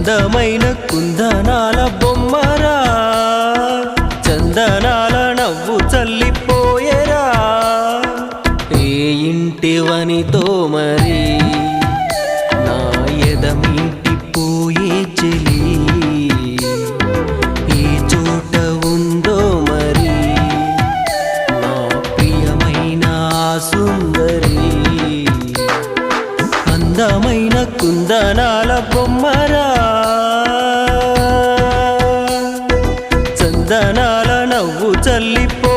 అందమైన కుందనాల బొమ్మరా, చందనాల నవ్వు చల్లిపోయేరా. ఏ ఇంటివనితో మరి నా ఎదమిటిపోయే చెలి, ఏ చోట ఉందో మరి నా ప్రియమైన సుందరి. అందమైన కుందనాల బొమ్మరా, చందనాల నవ్వు చల్లిపో